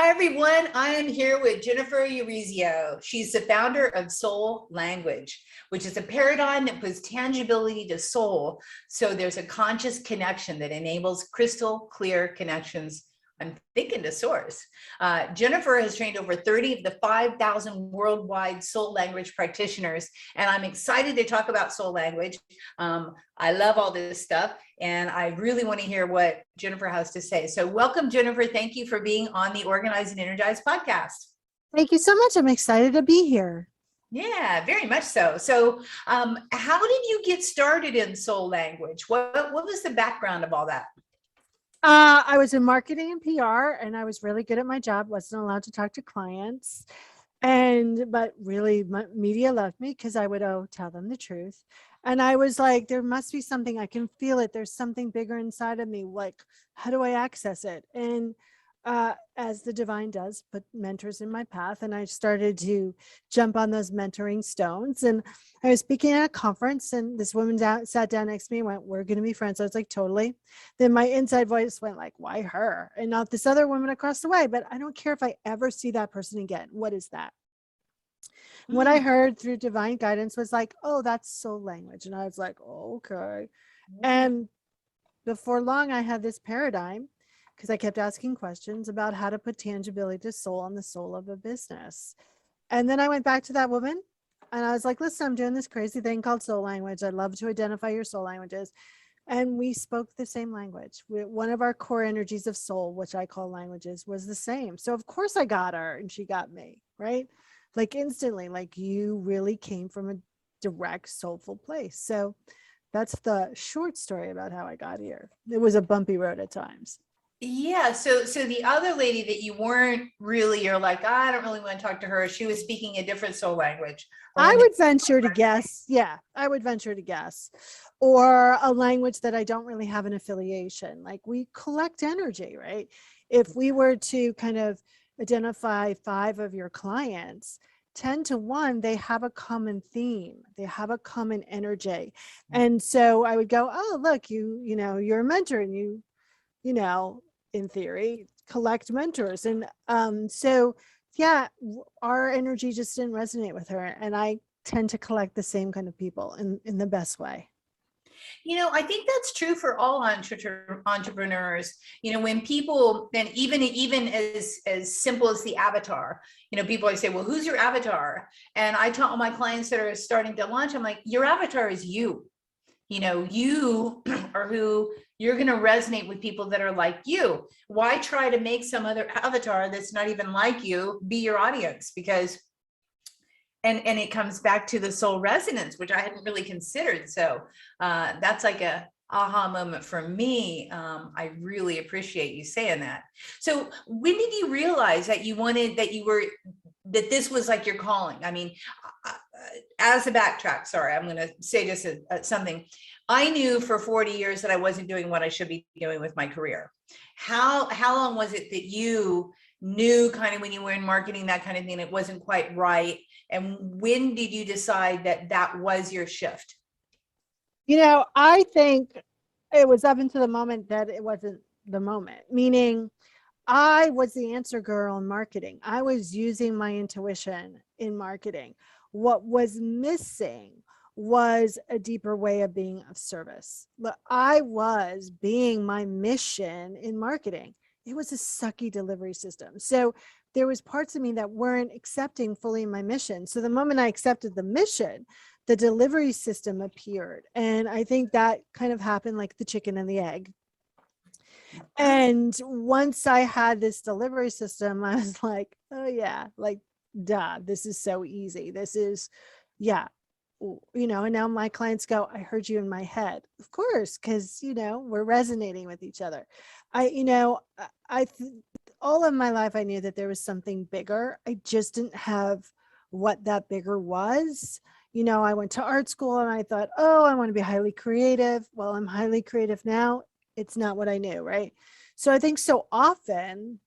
Hi, everyone. I am here with Jennifer Urezzio. She's the founder of Soul Language, which is a paradigm that puts tangibility to soul. So there's a conscious connection that enables crystal clear connections. I'm thinking to source. Jennifer has trained over 30 of the 5,000 worldwide soul language practitioners, and I'm excited to talk about soul language. I love all this stuff, and I really want to hear what Jennifer has to say. So welcome, Jennifer. Thank you for being on the Organize and Energize podcast. Thank you so much. I'm excited to be here. Yeah, very much so. So how did you get started in soul language? What was the background of all that? I was in marketing and PR, and I was really good at my job. Wasn't allowed to talk to clients, but really, media loved me because I would tell them the truth. And I was like, there must be something. I can feel it. There's something bigger inside of me. Like, how do I access it? And as the divine does, put mentors in my path, and I started to jump on those mentoring stones. And I was speaking at a conference, and this woman sat down next to me and went, "We're going to be friends." I was like, "Totally." Then my inside voice went like, "Why her and not this other woman across the way?" But I don't care if I ever see that person again. What is that? What I heard through divine guidance was like, "Oh, that's soul language." And I was like, "Oh, okay." And before long, I had this paradigm because I kept asking questions about how to put tangibility to soul on the soul of a business. And then I went back to that woman and I was like, "Listen, I'm doing this crazy thing called soul language. I'd love to identify your soul languages." And we spoke the same language. One of our core energies of soul, which I call languages, was the same. So of course I got her and she got me, right? Like instantly, like you really came from a direct soulful place. So that's the short story about how I got here. It was a bumpy road at times. Yeah, so the other lady that you weren't really, you're like, I don't really want to talk to her. She was speaking a different soul language. I would venture to guess. Yeah, I would venture to guess. Or a language that I don't really have an affiliation. Like we collect energy, right? If we were to kind of identify 5 of your clients, 10 to 1, they have a common theme. They have a common energy. And so I would go, "Oh, look, you're a mentor and in theory, collect mentors." And so, yeah, our energy just didn't resonate with her. And I tend to collect the same kind of people in the best way. I think that's true for all entrepreneurs. When people, and even as simple as the avatar, people always say, "Well, who's your avatar?" And I tell all my clients that are starting to launch, I'm like, your avatar is you. You are who you're going to resonate with, people that are like you. Why try to make some other avatar that's not even like you be your audience? Because and it comes back to the soul resonance, which I hadn't really considered. So that's like a aha moment for me. I really appreciate you saying that. So when did you realize that that this was like your calling? I mean, as a backtrack, sorry, I'm going to say just something. I knew for 40 years that I wasn't doing what I should be doing with my career. How long was it that you knew, kind of when you were in marketing, that kind of thing, it wasn't quite right? And when did you decide that that was your shift? I think it was up until the moment that it wasn't the moment, meaning I was the answer girl in marketing. I was using my intuition in marketing. What was missing was a deeper way of being of service. I was being my mission in marketing. It was a sucky delivery system. So there was parts of me that weren't accepting fully my mission. So the moment I accepted the mission, the delivery system appeared. And I think that kind of happened like the chicken and the egg. And once I had this delivery system, I was like, "Oh yeah, like, duh, this is so easy. This is, yeah." And now my clients go, "I heard you in my head." Of course, because, we're resonating with each other. All of my life, I knew that there was something bigger. I just didn't have what that bigger was. I went to art school and I thought, "Oh, I want to be highly creative." Well, I'm highly creative now. It's not what I knew, right? So I think so often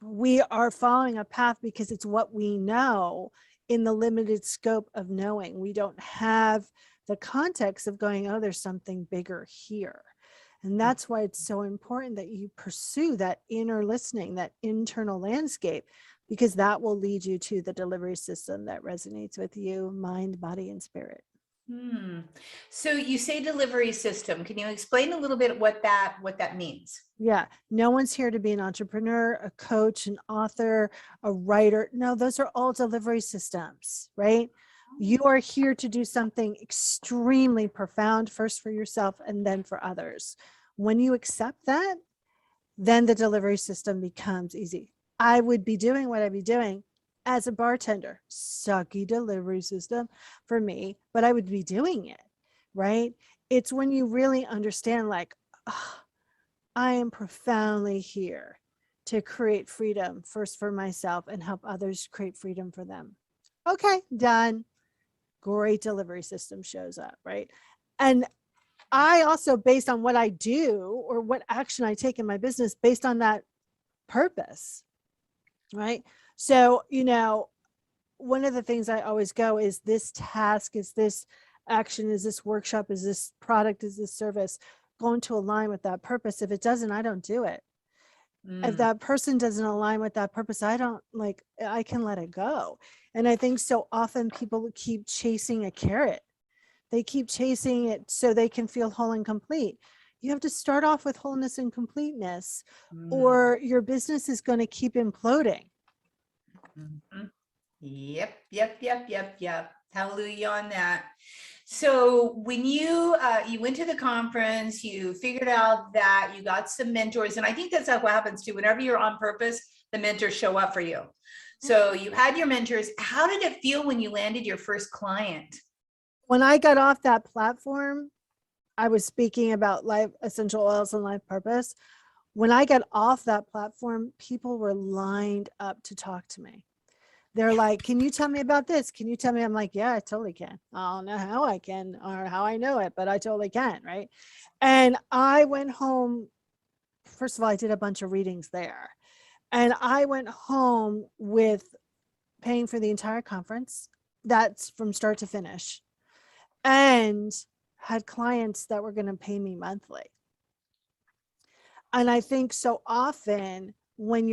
we are following a path because it's what we know in the limited scope of knowing. We don't have the context of going, "Oh, there's something bigger here." And that's why it's so important that you pursue that inner listening, that internal landscape, because that will lead you to the delivery system that resonates with you, mind, body, and spirit. Hmm. So you say delivery system. Can you explain a little bit what that means? Yeah, no one's here to be an entrepreneur, a coach, an author, a writer. No, those are all delivery systems, right? You are here to do something extremely profound, first for yourself and then for others. When you accept that, then the delivery system becomes easy. I would be doing what I'd be doing as a bartender, sucky delivery system for me, but I would be doing it, right? It's when you really understand, like, oh, I am profoundly here to create freedom first for myself and help others create freedom for them. Okay, done. Great delivery system shows up, right? And I also, based on what I do or what action I take in my business, based on that purpose, right? So, one of the things I always go is this task, is this action, is this workshop, is this product, is this service going to align with that purpose? If it doesn't, I don't do it. If that person doesn't align with that purpose, I can let it go. And I think so often people keep chasing a carrot. They keep chasing it so they can feel whole and complete. You have to start off with wholeness and completeness, or your business is going to keep imploding. Mhm. Yep. Hallelujah on that. So when you went to the conference, you figured out that you got some mentors, and I think that's what happens too. Whenever you're on purpose, the mentors show up for you. So you had your mentors. How did it feel when you landed your first client? When I got off that platform, I was speaking about life essential oils and life purpose. When I got off that platform, people were lined up to talk to me. They're like, can you tell me about this? Can you tell me? I'm like, yeah, I totally can. I don't know how I can or how I know it, but I totally can. Right. And I went home. First of all, I did a bunch of readings there. And I went home with paying for the entire conference. That's from start to finish. And had clients that were going to pay me monthly. And I think so often when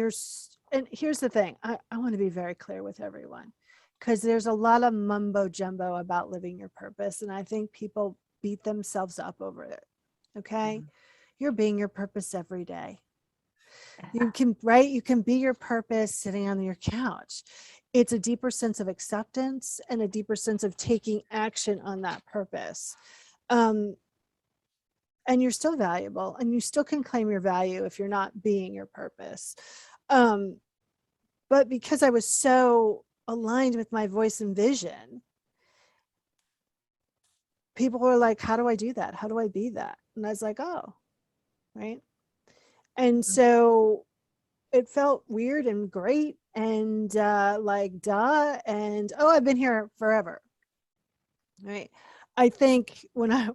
and here's the thing, I want to be very clear with everyone, because there's a lot of mumbo jumbo about living your purpose. And I think people beat themselves up over it. Okay. Mm-hmm. You're being your purpose every day. You can, right? You can be your purpose sitting on your couch. It's a deeper sense of acceptance and a deeper sense of taking action on that purpose. And you're still valuable, and you still can claim your value if you're not being your purpose. But because I was so aligned with my voice and vision, people were like, how do I do that? How do I be that? And I was like, oh, right. And so it felt weird and great and like, duh. And, oh, I've been here forever. Right. I think when I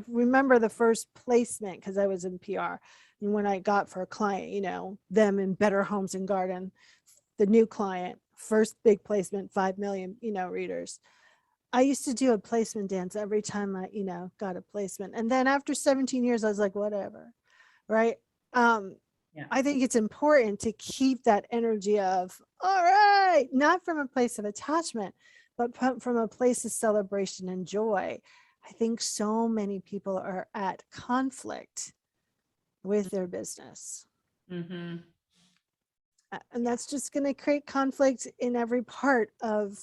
remember the first placement, because I was in PR, and when I got for a client, them in Better Homes and Garden, the new client, first big placement, 5 million, readers. I used to do a placement dance every time I, got a placement. And then after 17 years, I was like, whatever. Right. I think it's important to keep that energy of, all right, not from a place of attachment, but from a place of celebration and joy. I think so many people are at conflict with their business. Mm-hmm. And that's just going to create conflict in every part of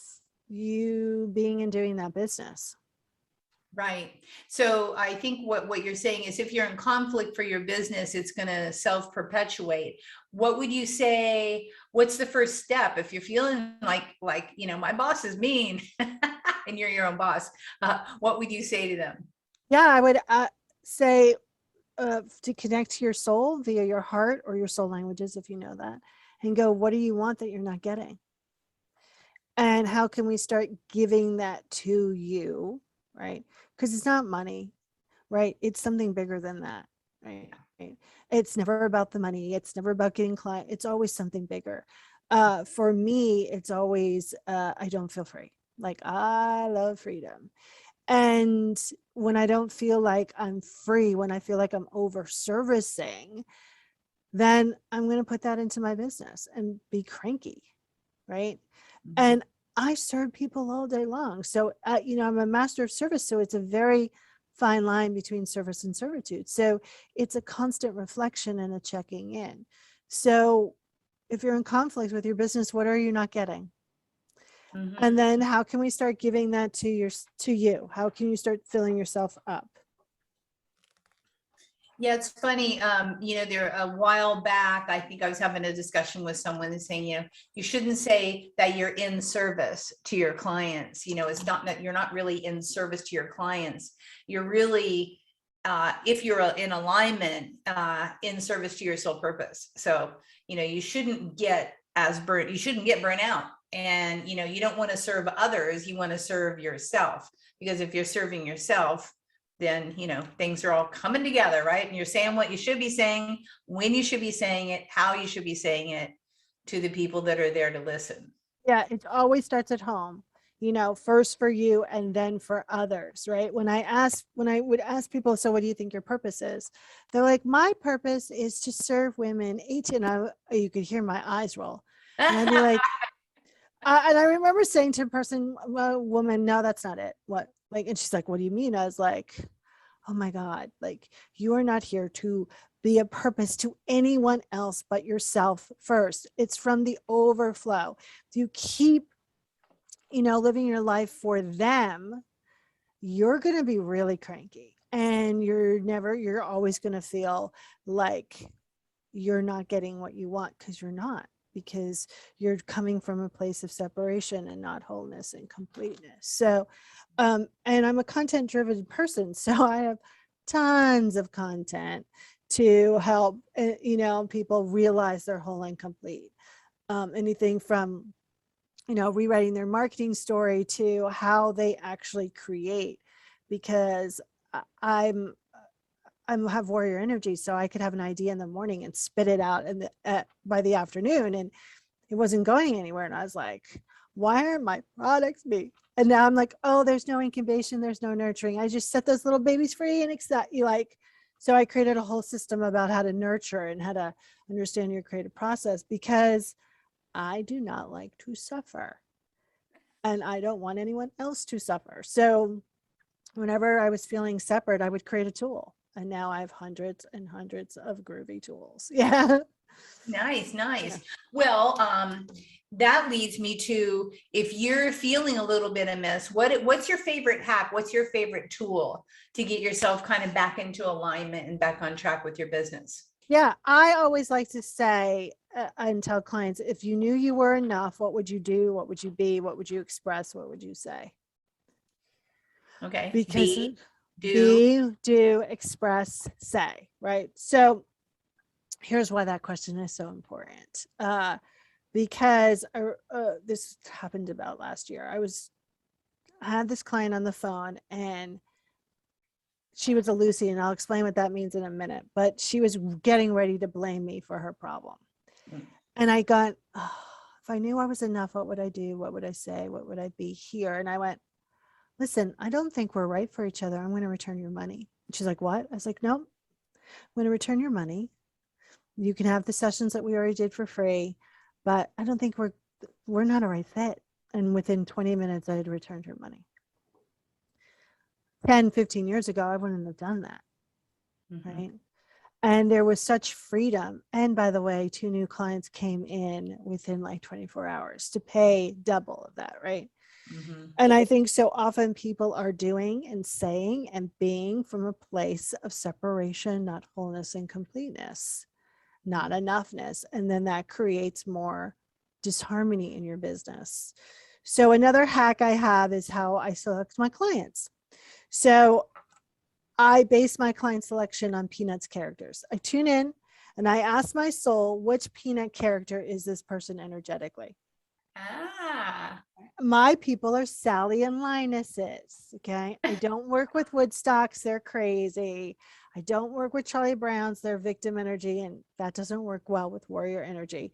you being and doing that business. Right. So I think what you're saying is if you're in conflict for your business, it's going to self-perpetuate. What would you say? What's the first step if you're feeling like my boss is mean and you're your own boss? What would you say to them? Yeah, I would say to connect to your soul via your heart or your soul languages, if you know that, and go, what do you want that you're not getting? And how can we start giving that to you? Right. Because it's not money, right? It's something bigger than that, right? It's never about the money. It's never about getting client. It's always something bigger. For me, it's always, I don't feel free. Like, I love freedom. And when I don't feel like I'm free, when I feel like I'm over servicing, then I'm going to put that into my business and be cranky. Right. Mhm. And I serve people all day long. So, I'm a master of service. So it's a very fine line between service and servitude. So it's a constant reflection and a checking in. So if you're in conflict with your business, what are you not getting? And Mhm. then how can we start giving that to you? How can you start filling yourself up? Yeah, it's funny. There a while back, I think I was having a discussion with someone and saying, you shouldn't say that you're in service to your clients. It's not that you're not really in service to your clients. You're really, if you're in alignment, in service to your sole purpose. So, you shouldn't get you shouldn't get burnt out. And, you don't want to serve others. You want to serve yourself, because if you're serving yourself, then things are all coming together, right? And you're saying what you should be saying, when you should be saying it, how you should be saying it to the people that are there to listen. Yeah, it always starts at home, first for you and then for others, right? When I would ask people, so what do you think your purpose is? They're like, my purpose is to serve women 18. You could hear my eyes roll. And I'd be like, and I remember saying to a person, well, woman, no, that's not it. What? Like, and she's like, what do you mean? I was like, oh my God, like you are not here to be a purpose to anyone else but yourself first. It's from the overflow. If you keep, living your life for them, you're going to be really cranky, and you're always going to feel like you're not getting what you want, because you're not, because you're coming from a place of separation and not wholeness and completeness. So, and I'm a content driven person, so I have tons of content to help, people realize they're whole and complete. Anything from, rewriting their marketing story to how they actually create, because I'm have warrior energy, so I could have an idea in the morning and spit it out by the afternoon, and it wasn't going anywhere. And I was like, why aren't my products me? And now I'm like, oh, there's no incubation, there's no nurturing. I just set those little babies free and accept you like. So I created a whole system about how to nurture and how to understand your creative process, because I do not like to suffer, and I don't want anyone else to suffer. So whenever I was feeling separate, I would create a tool. And now I have hundreds and hundreds of groovy tools. Yeah. Nice, Yeah. nice. Well, that leads me to, if you're feeling a little bit amiss, what's your favorite hack? What's your favorite tool to get yourself kind of back into alignment and back on track with your business? Yeah. I always like to say and tell clients, if you knew you were enough, what would you do? What would you be? What would you express? What would you say? Okay. Because Do. be, do, express, say, right? So here's why that question is so important. Because this happened about last year. I had this client on the phone, and she was a Lucy, and I'll explain what that means in a minute, but she was getting ready to blame me for her problem. Mm. And I got, oh, if I knew I was enough, what would I do? What would I say? What would I be here? And I went, listen, I don't think we're right for each other. I'm going to return your money. And she's like, what? I was like, no, I'm going to return your money. You can have the sessions that we already did for free, but I don't think we're not a right fit. And within 20 minutes, I had returned her money. 10, 15 years ago, I wouldn't have done that. Mhm. Right. And there was such freedom. And by the way, 2 new clients came in within like 24 hours to pay double of that. Right. Mhm. And I think so often people are doing and saying and being from a place of separation, not wholeness and completeness, not enoughness. And then that creates more disharmony in your business. So another hack I have is how I select my clients. So I base my client selection on Peanuts characters. I tune in and I ask my soul, which Peanut character is this person energetically? Ah. My people are Sally and Linus's. Okay. I don't work with Woodstocks. They're crazy. I don't work with Charlie Browns. They're victim energy. And that doesn't work well with warrior energy.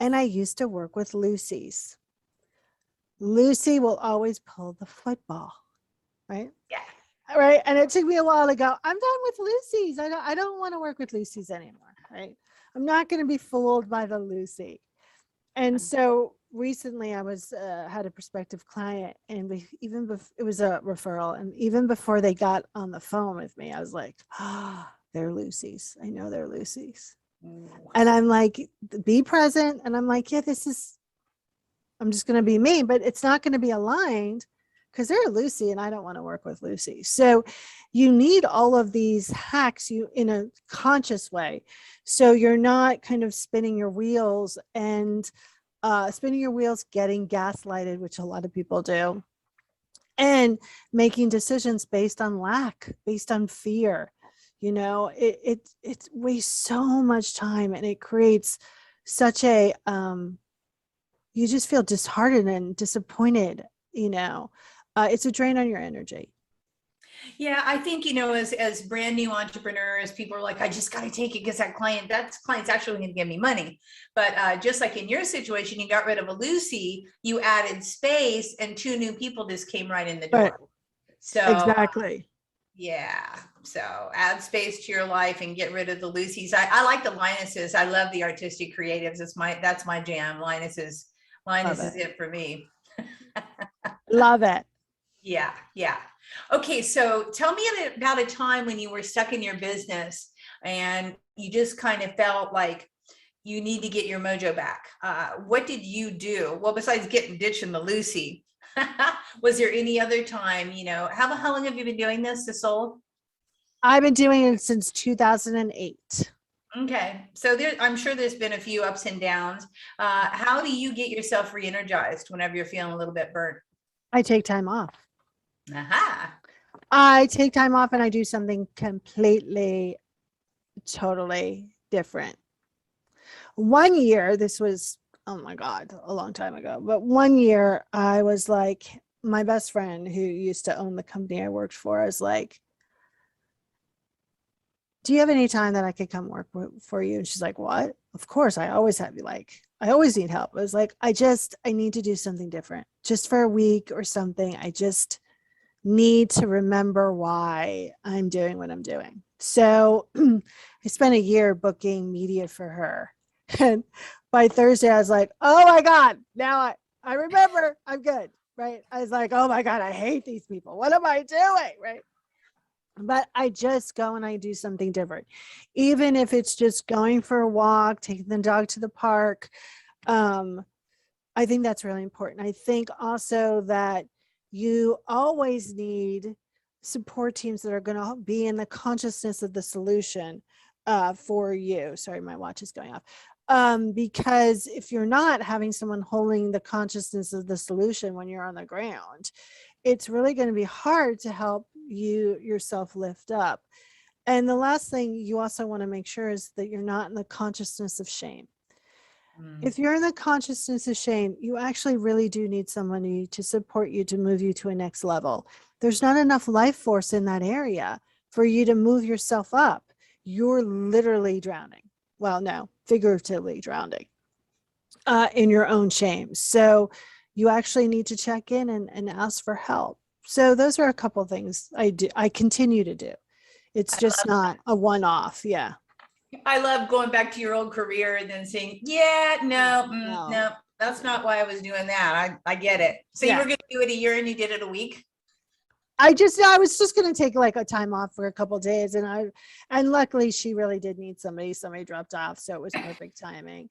And I used to work with Lucy's. Lucy will always pull the football. right? Yeah. Right. And it took me a while to go, I'm done with Lucy's. I don't want to work with Lucy's anymore. Right. I'm not going to be fooled by the Lucy. And so recently I was had a prospective client, and it was a referral, and even before they got on the phone with me, I was like, ah, they're Lucy's. I know they're Lucy's. And I'm like, be present. And I'm like, yeah, I'm just going to be me, but it's not going to be aligned because they're Lucy and I don't want to work with Lucy. So you need all of these hacks in a conscious way. So you're not kind of spinning your wheels getting gaslighted, which a lot of people do, and making decisions based on lack, based on fear. It wastes so much time, and it creates such a you just feel disheartened and disappointed. It's a drain on your energy. Yeah, I think, as brand new entrepreneurs, people are like, I just got to take it because that client's actually going to give me money. But just like in your situation, you got rid of a Lucy, you added space, and 2 new people just came right in the door. Right. So exactly. Yeah. So add space to your life and get rid of the Lucy's. I like the Linuses. I love the artistic creatives. That's my jam. Linus is it for me. Love it. Yeah. Yeah. Okay. So tell me about a time when you were stuck in your business and you just kind of felt like you need to get your mojo back. What did you do? Well, besides ditching the Lucy, was there any other time, how long have you been doing this, the soul? I've been doing it since 2008. Okay. So I'm sure there's been a few ups and downs. How do you get yourself re-energized whenever you're feeling a little bit burnt? I take time off. Aha. I take time off and I do something completely, totally different. One year, this was, oh my God, a long time ago, but one year I was like, my best friend who used to own the company I worked for, I was like, do you have any time that I could come work for you? And she's like, what? Of course. I always have you. Like, I always need help. I was like, I need to do something different just for a week or something. I just need to remember why I'm doing what I'm doing. So I spent a year booking media for her. And by Thursday, I was like, oh my God, now I remember I'm good. Right. I was like, oh my God, I hate these people. What am I doing? Right. But I just go and I do something different, even if it's just going for a walk, taking the dog to the park. I think that's really important. I think also that you always need support teams that are going to be in the consciousness of the solution for you. Sorry, my watch is going off. Because if you're not having someone holding the consciousness of the solution when you're on the ground, it's really going to be hard to help you yourself lift up. And the last thing you also want to make sure is that you're not in the consciousness of shame. If you're in the consciousness of shame, you actually really do need somebody to support you, to move you to a next level. There's not enough life force in that area for you to move yourself up. You're literally drowning. Well, no, figuratively drowning in your own shame. So you actually need to check in and ask for help. So those are a couple of things I continue to do. It's just not a one-off. Yeah. I love going back to your old career and then saying, yeah, no, that's not why I was doing that. I get it. So you were going to do it a year and you did it a week? I was just going to take like a time off for a couple of days, and luckily she really did need somebody dropped off, so it was perfect timing.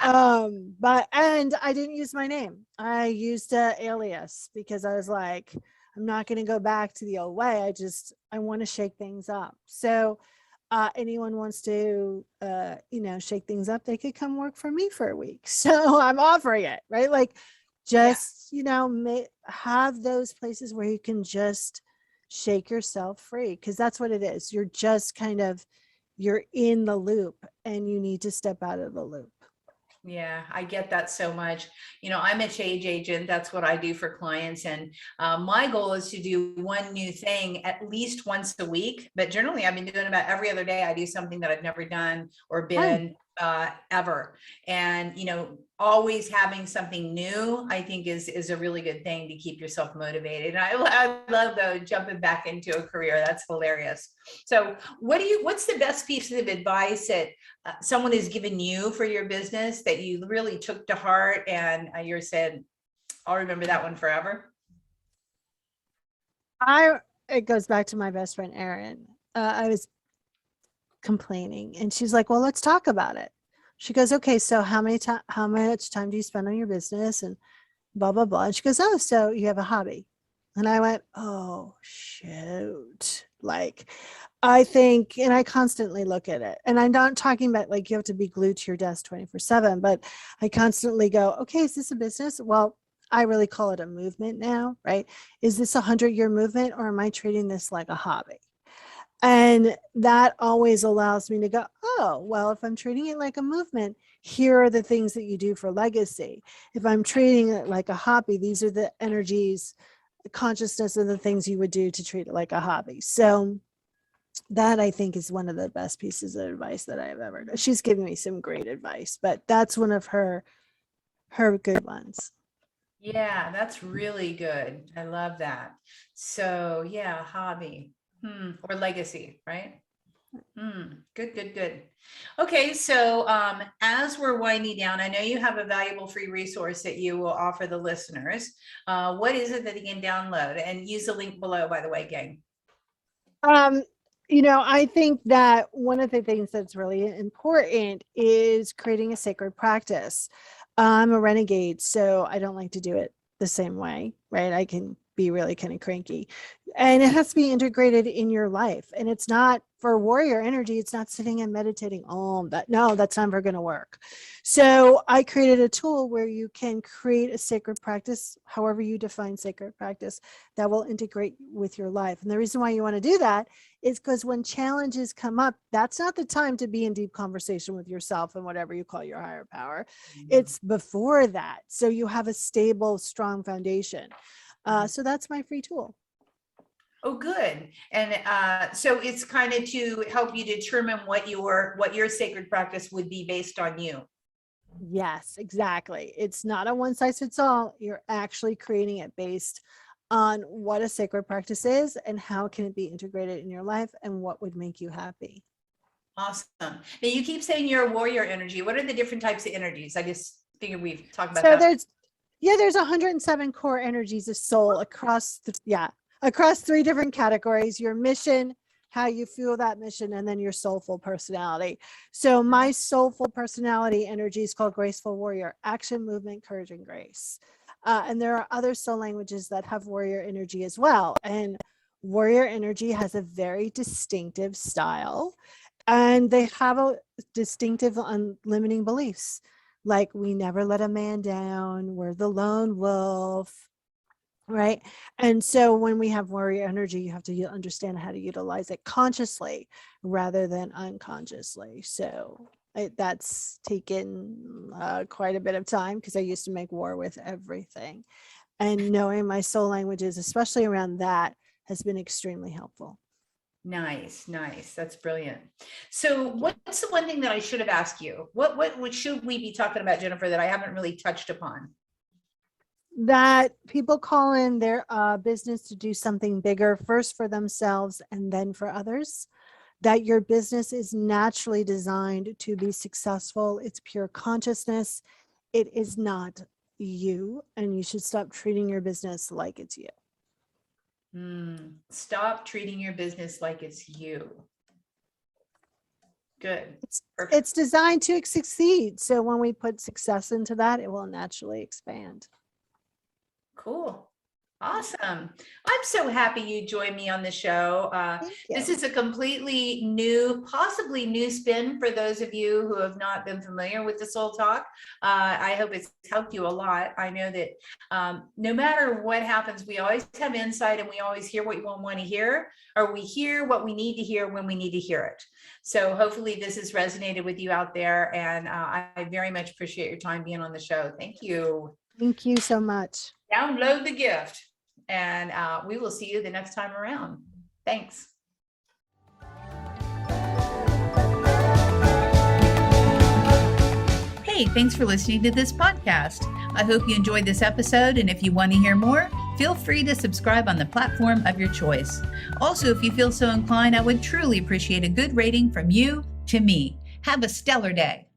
But I didn't use my name. I used a alias because I was like, I'm not going to go back to the old way. I want to shake things up. So anyone wants to shake things up, they could come work for me for a week. So I'm offering it, right? Like, just have those places where you can just shake yourself free, because that's what it is. You're just you're in the loop and you need to step out of the loop. Yeah, I get that so much. I'm a change agent. That's what I do for clients. And my goal is to do one new thing at least once a week. But generally, I've been doing about every other day. I do something that I've never done or been ever. And, always having something new, I think is a really good thing to keep yourself motivated. And I love though, jumping back into a career. That's hilarious. So what's the best piece of advice that someone has given you for your business that you really took to heart and you said, I'll remember that one forever? It goes back to my best friend, Erin. I was complaining and she's like, well, let's talk about it. She goes, okay, so how much time do you spend on your business and blah, blah, blah. And she goes, oh, so you have a hobby. And I went, oh, shoot. Like, I think, and I constantly look at it. And I'm not talking about like you have to be glued to your desk 24/7, but I constantly go, okay, is this a business? Well, I really call it a movement now, right? Is this 100-year movement or am I treating this like a hobby? And that always allows me to go, oh, well, if I'm treating it like a movement, here are the things that you do for legacy. If I'm treating it like a hobby, these are the energies, the consciousness of the things you would do to treat it like a hobby. So that I think is one of the best pieces of advice that I've ever done. She's given me some great advice, but that's one of her good ones. Yeah, that's really good. I love that. So yeah, hobby. Or legacy, right? Good, good, good. Okay, so as we're winding down, I know you have a valuable free resource that you will offer the listeners. What is it that they can download? And use the link below, by the way, gang. I think that one of the things that's really important is creating a sacred practice. I'm a renegade, so I don't like to do it the same way, right? I can be really kind of cranky, and it has to be integrated in your life. And it's not for warrior energy. It's not sitting and meditating. That's never going to work. So I created a tool where you can create a sacred practice, however you define sacred practice, that will integrate with your life. And the reason why you want to do that is because when challenges come up, that's not the time to be in deep conversation with yourself and whatever you call your higher power. It's before that. So you have a stable, strong foundation. So that's my free tool. Oh, good. And so it's kind of to help you determine what your sacred practice would be based on you. Yes, exactly. It's not a one size fits all. You're actually creating it based on what a sacred practice is and how can it be integrated in your life and what would make you happy. Awesome. Now you keep saying you're a warrior energy. What are the different types of energies? I just figured we've talked about that. There's 107 core energies of soul across 3 different categories: your mission, how you feel that mission, and then your soulful personality. So my soulful personality energy is called Graceful Warrior: action, movement, courage, and grace. And there are other soul languages that have warrior energy as well. And warrior energy has a very distinctive style, and they have a distinctive unlimiting beliefs. Like, we never let a man down, we're the lone wolf, right? And so when we have warrior energy, you have to understand how to utilize it consciously rather than unconsciously. So that's taken quite a bit of time, because I used to make war with everything. And knowing my soul languages, especially around that, has been extremely helpful. Nice. That's brilliant. So what's the one thing that I should have asked you? What should we be talking about, Jennifer, that I haven't really touched upon? That people call in their business to do something bigger, first for themselves and then for others. That your business is naturally designed to be successful. It's pure consciousness. It is not you, and you should stop treating your business like it's you. Stop treating your business like it's you. Good. It's designed to succeed. So when we put success into that, it will naturally expand. Cool. Awesome. I'm so happy you joined me on the show. This is a completely new, possibly new spin for those of you who have not been familiar with the Soul Talk. I hope it's helped you a lot. I know that no matter what happens, we always have insight, and we always hear what you want to hear, or we hear what we need to hear when we need to hear it. So hopefully this has resonated with you out there, and I very much appreciate your time being on the show. Thank you. Thank you so much. Download the gift, and we will see you the next time around. Thanks. Hey, thanks for listening to this podcast. I hope you enjoyed this episode, and if you want to hear more, feel free to subscribe on the platform of your choice. Also, if you feel so inclined, I would truly appreciate a good rating from you to me. Have a stellar day.